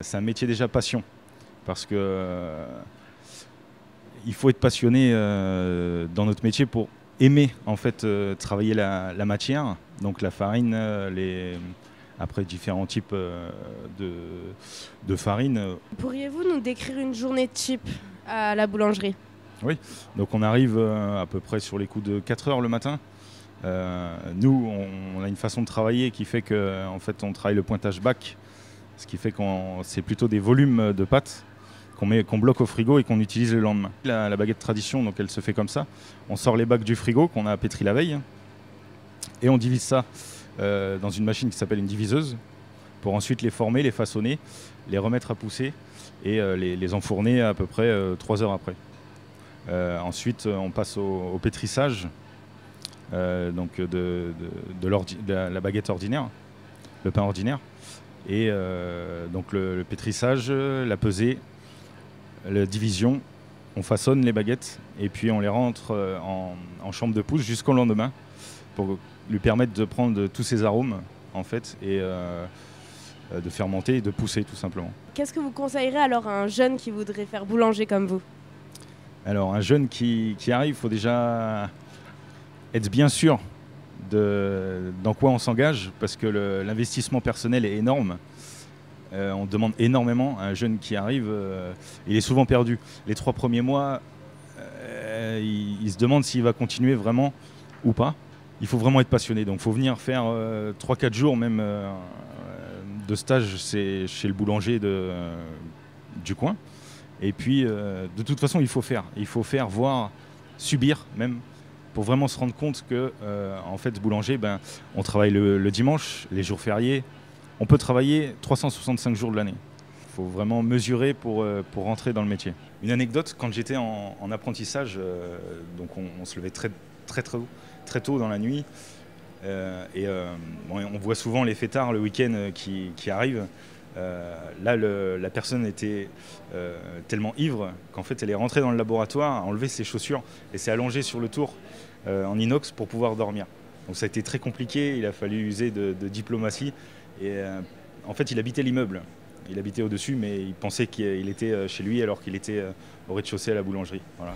c'est un métier déjà passion. Parce que il faut être passionné dans notre métier pour aimer en fait travailler la matière, donc la farine, après différents types de farine. Pourriez-vous nous décrire une journée type à la boulangerie? Oui, donc on arrive à peu près sur les coups de 4 heures le matin. Nous, on a une façon de travailler qui fait que en fait, on travaille le pointage bac, ce qui fait que c'est plutôt des volumes de pâtes qu'on bloque au frigo et qu'on utilise le lendemain. La baguette tradition, donc elle se fait comme ça. On sort les bacs du frigo qu'on a pétri la veille et on divise ça dans une machine qui s'appelle une diviseuse pour ensuite les former, les façonner, les remettre à pousser et les enfourner à peu près 3 heures après. Ensuite, on passe au pétrissage donc de la baguette ordinaire, le pain ordinaire. Et donc le pétrissage, la pesée, la division, on façonne les baguettes et puis on les rentre en chambre de pousse jusqu'au lendemain pour lui permettre de prendre tous ces arômes en fait et de fermenter et de pousser tout simplement. Qu'est-ce que vous conseillerez alors à un jeune qui voudrait faire boulanger comme vous? Alors un jeune qui arrive, il faut déjà être bien sûr dans quoi on s'engage parce que l'investissement personnel est énorme. On demande énormément à un jeune qui arrive, il est souvent perdu. Les 3 premiers mois, il se demande s'il va continuer vraiment ou pas. Il faut vraiment être passionné, donc il faut venir faire 3-4 jours même de stage chez le boulanger du coin. Et puis de toute façon il faut faire, voir, subir même, pour vraiment se rendre compte que en fait boulanger, on travaille le dimanche, les jours fériés. On peut travailler 365 jours de l'année. Il faut vraiment mesurer pour rentrer dans le métier. Une anecdote, quand j'étais en apprentissage, donc on se levait très tôt dans la nuit. On voit souvent les fêtards le week-end qui arrivent. Là, la personne était tellement ivre qu'en fait, elle est rentrée dans le laboratoire, a enlevé ses chaussures et s'est allongée sur le tour en inox pour pouvoir dormir. Donc ça a été très compliqué, il a fallu user de diplomatie. Et en fait, il habitait l'immeuble. Il habitait au-dessus, mais il pensait qu'il était chez lui alors qu'il était au rez-de-chaussée à la boulangerie. Voilà.